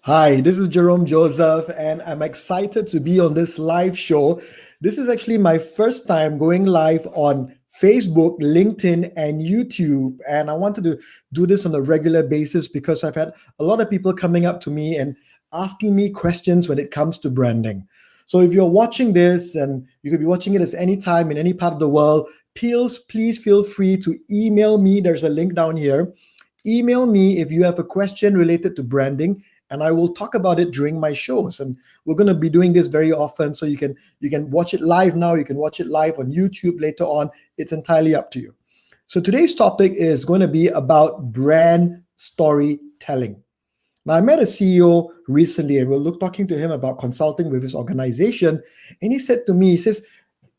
Hi, this is Jerome Joseph, and I'm excited to be on this live show. This is actually my first time going live on Facebook, LinkedIn, and YouTube. And I wanted to do this on a regular basis because I've had a lot of people coming up to me and asking me questions when it comes to branding. So if you're watching this, and you could be watching it at any time in any part of the world, please feel free to email me. There's a link down here. Email me if you have a question related to branding, and I will talk about it during my shows. And we're going to be doing this very often, so you can watch it live now. You can watch it live on YouTube later on. It's entirely up to you. So today's topic is going to be about brand storytelling. Now, I met a CEO recently, and we're talking to him about consulting with his organization. And he said to me,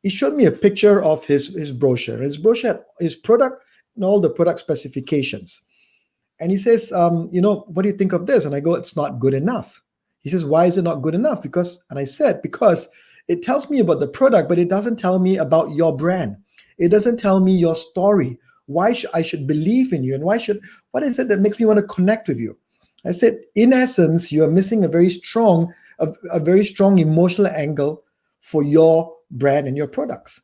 he showed me a picture of his brochure. His brochure had his product and all the product specifications. And he says, what do you think of this? And I go, it's not good enough. He says, why is it not good enough? And I said, because it tells me about the product, but it doesn't tell me about your brand. It doesn't tell me your story. Why I should believe in you, and what is it that makes me want to connect with you? I said, in essence, you are missing a very strong emotional angle for your brand and your products.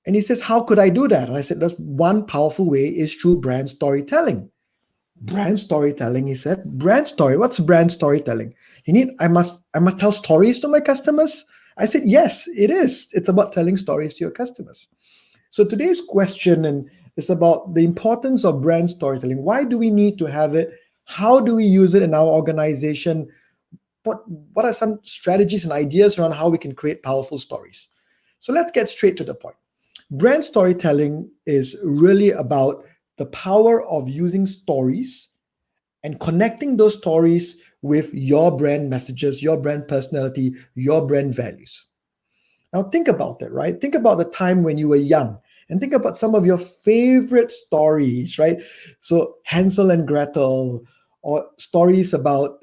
And he says, how could I do that? And I said, that's one powerful way is through brand storytelling. Brand storytelling, he said. Brand story. What's brand storytelling? I must tell stories to my customers. I said, yes, it is. It's about telling stories to your customers. So today's question is about the importance of brand storytelling. Why do we need to have it? How do we use it in our organization? What are some strategies and ideas around how we can create powerful stories? So let's get straight to the point. Brand storytelling is really about the power of using stories and connecting those stories with your brand messages, your brand personality, your brand values. Now, think about that, right? Think about the time when you were young and think about some of your favorite stories, right? So, Hansel and Gretel, or stories about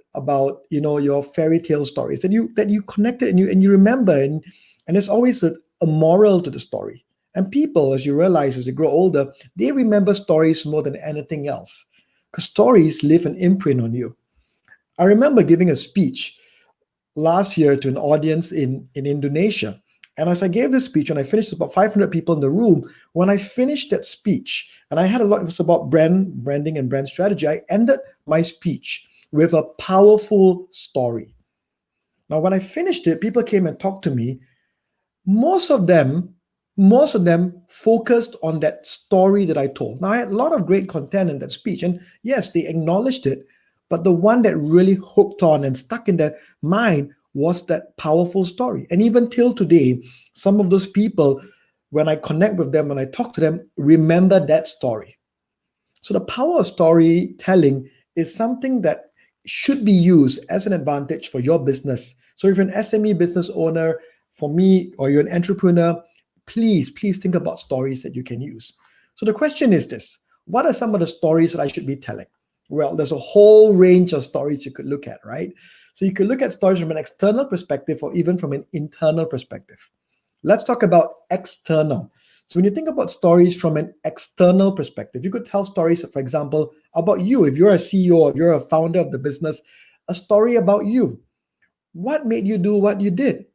your fairy tale stories that you connected and you remember, and there's always a moral to the story. And people, as you realize as you grow older, they remember stories more than anything else because stories leave an imprint on you. I remember giving a speech last year to an audience in Indonesia. And as I gave this speech, and I finished about 500 people in the room, when I finished that speech, and I had a lot, it was about branding and brand strategy, I ended my speech with a powerful story. Now, when I finished it, people came and talked to me. Most of them, most of them focused on that story that I told. Now, I had a lot of great content in that speech, and yes, they acknowledged it, but the one that really hooked on and stuck in their mind was that powerful story. And even till today, some of those people, when I connect with them, when I talk to them, remember that story. So the power of storytelling is something that should be used as an advantage for your business. So if you're an SME business owner, for me, or you're an entrepreneur, please think about stories that you can use. So the question is this: what are some of the stories that I should be telling? Well, there's a whole range of stories you could look at, right? So you could look at stories from an external perspective or even from an internal perspective. Let's talk about external. So when you think about stories from an external perspective, you could tell stories, for example, about you. If you're a CEO, if you're a founder of the business, a story about you. What made you do what you did?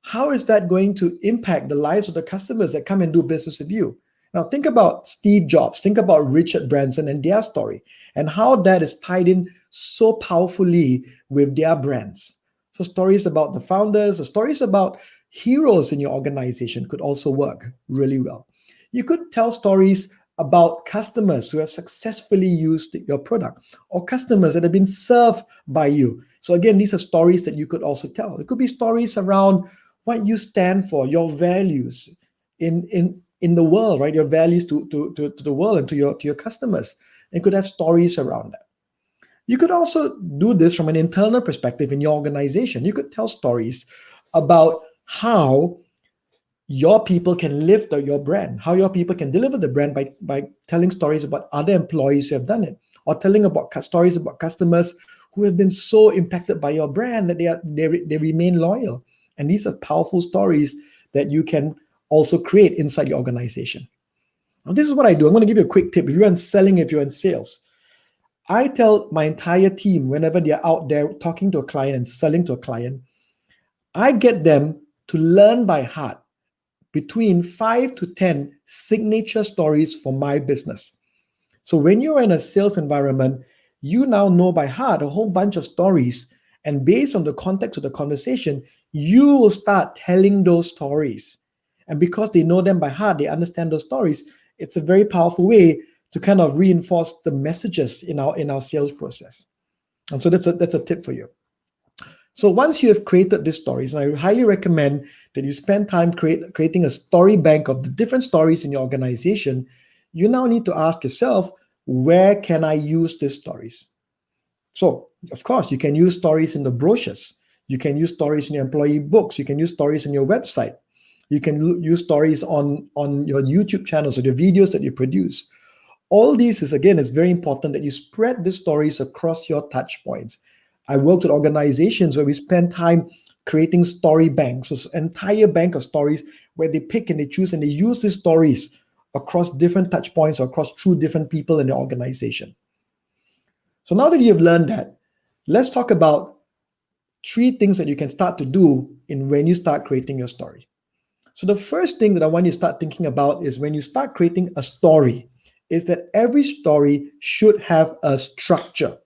How is that going to impact the lives of the customers that come and do business with you? Now, think about Steve Jobs, think about Richard Branson and their story, and how that is tied in so powerfully with their brands. So, stories about the founders, the stories about heroes in your organization could also work really well. You could tell stories about customers who have successfully used your product, or customers that have been served by you. So, again, these are stories that you could also tell. It could be stories around what you stand for, your values in the world, right? Your values to the world and to your customers. And could have stories around that. You could also do this from an internal perspective in your organization. You could tell stories about how your people can lift your brand, how your people can deliver the brand by telling stories about other employees who have done it, or telling about stories about customers who have been so impacted by your brand that they remain loyal. And these are powerful stories that you can also create inside your organization. Now, this is what I do. I'm going to give you a quick tip. If you're in selling, if you're in sales, I tell my entire team whenever they're out there talking to a client and selling to a client, I get them to learn by heart between 5 to 10 signature stories for my business. So when you're in a sales environment, you now know by heart a whole bunch of stories. And based on the context of the conversation, you will start telling those stories. And because they know them by heart, they understand those stories. It's a very powerful way to kind of reinforce the messages in our sales process. And so that's a tip for you. So once you have created these stories, I highly recommend that you spend time creating a story bank of the different stories in your organization. You now need to ask yourself, where can I use these stories? So, of course, you can use stories in the brochures. You can use stories in your employee books. You can use stories on your website. You can use stories on your YouTube channels or the videos that you produce. All these is, again, it's very important that you spread these stories across your touch points. I worked with organizations where we spend time creating story banks, so entire bank of stories where they pick and they choose and they use these stories across different touch points or across through different people in the organization. So now that you've learned that, let's talk about 3 things that you can start to do in when you start creating your story. So the first thing that I want you to start thinking about is when you start creating a story, is that every story should have a structure,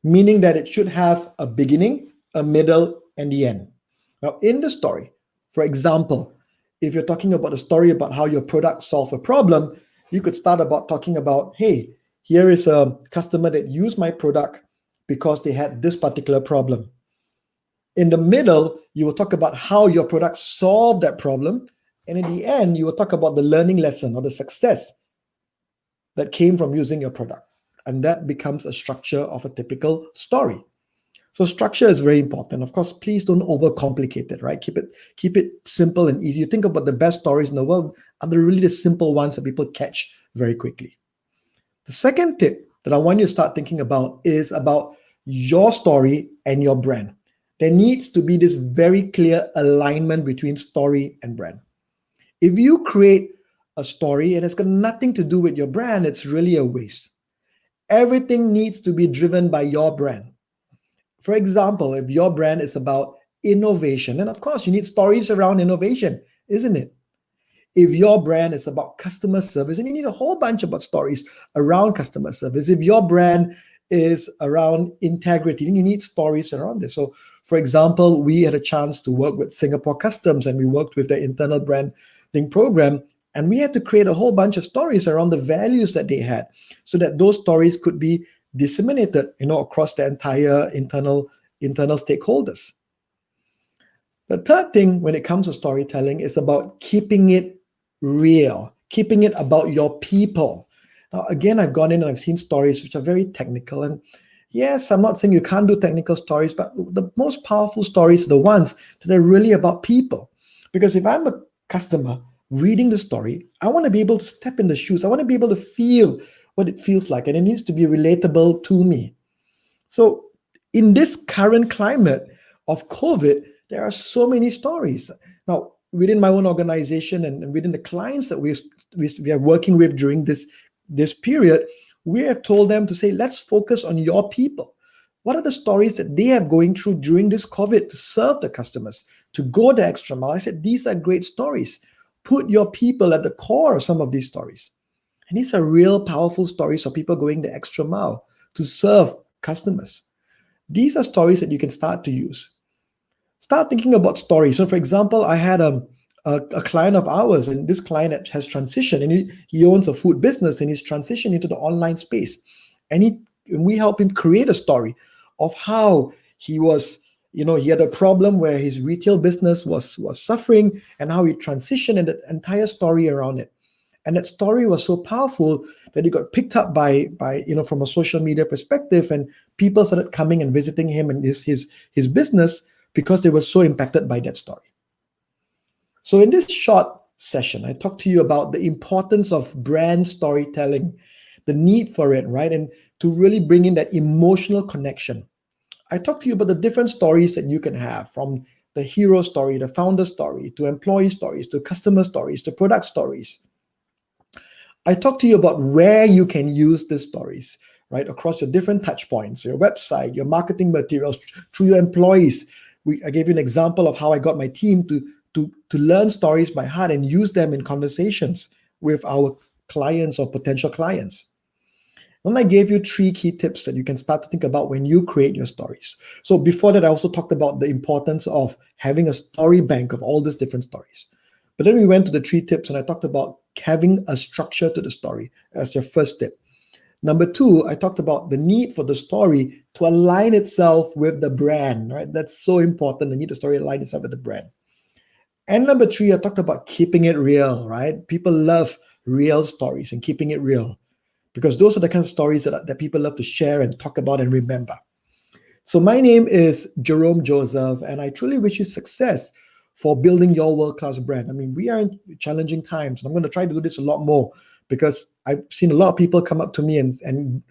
meaning that it should have a beginning, a middle, and the end. Now, in the story, for example, if you're talking about a story about how your product solved a problem, you could start about talking about, hey, here is a customer that used my product because they had this particular problem. In the middle, you will talk about how your product solved that problem. And in the end, you will talk about the learning lesson or the success that came from using your product. And that becomes a structure of a typical story. So structure is very important. Of course, please don't overcomplicate it, right? Keep it simple and easy. You think about the best stories in the world are really the simple ones that people catch very quickly. The second tip that I want you to start thinking about is about your story and your brand. There needs to be this very clear alignment between story and brand. If you create a story and it's got nothing to do with your brand, it's really a waste. Everything needs to be driven by your brand. For example, if your brand is about innovation, then of course you need stories around innovation, isn't it? If your brand is about customer service, and you need a whole bunch about stories around customer service. If your brand is around integrity, then you need stories around this. So, for example, we had a chance to work with Singapore Customs, and we worked with their internal branding program, and we had to create a whole bunch of stories around the values that they had, so that those stories could be disseminated, across the entire internal stakeholders. The third thing when it comes to storytelling is about keeping it real, keeping it about your people. Now, again, I've gone in and I've seen stories which are very technical. And yes, I'm not saying you can't do technical stories, but the most powerful stories are the ones that are really about people. Because if I'm a customer reading the story, I want to be able to step in the shoes. I want to be able to feel what it feels like, and it needs to be relatable to me. So in this current climate of COVID, there are so many stories. Now, within my own organization and within the clients that we are working with during this period, we have told them to say, let's focus on your people. What are the stories that they have going through during this COVID to serve the customers, to go the extra mile? I said, these are great stories. Put your people at the core of some of these stories. And these are real powerful stories of people going the extra mile to serve customers. These are stories that you can start to use. Start thinking about stories. So, for example, I had a client of ours, and this client has transitioned, and he owns a food business, and he's transitioned into the online space. And we help him create a story of how he was, he had a problem where his retail business was suffering, and how he transitioned, and the entire story around it. And that story was so powerful that it got picked up by from a social media perspective, and people started coming and visiting him and his business because they were so impacted by that story. So in this short session, I talked to you about the importance of brand storytelling, the need for it, right? And to really bring in that emotional connection. I talked to you about the different stories that you can have, from the hero story, the founder story, to employee stories, to customer stories, to product stories. I talked to you about where you can use these stories, right? Across your different touch points, your website, your marketing materials, through your employees. I gave you an example of how I got my team to learn stories by heart and use them in conversations with our clients or potential clients. And I gave you 3 key tips that you can start to think about when you create your stories. So before that, I also talked about the importance of having a story bank of all these different stories. But then we went to the 3 tips, and I talked about having a structure to the story as your first tip. Number 2, I talked about the need for the story to align itself with the brand, right? That's so important. The need the story align itself with the brand. And number 3, I talked about keeping it real, right? People love real stories and keeping it real, because those are the kind of stories that people love to share and talk about and remember. So my name is Jerome Joseph, and I truly wish you success for building your world-class brand. I mean, we are in challenging times, and I'm going to try to do this a lot more, because I've seen a lot of people come up to me and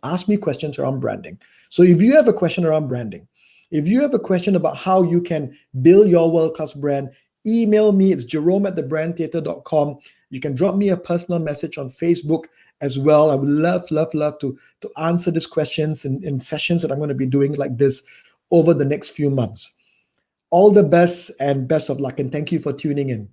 ask me questions around branding. So if you have a question around branding, if you have a question about how you can build your world-class brand, email me. It's jerome@thebrandtheater.com. You can drop me a personal message on Facebook as well. I would love to answer these questions in sessions that I'm going to be doing like this over the next few months. All the best and best of luck, and thank you for tuning in.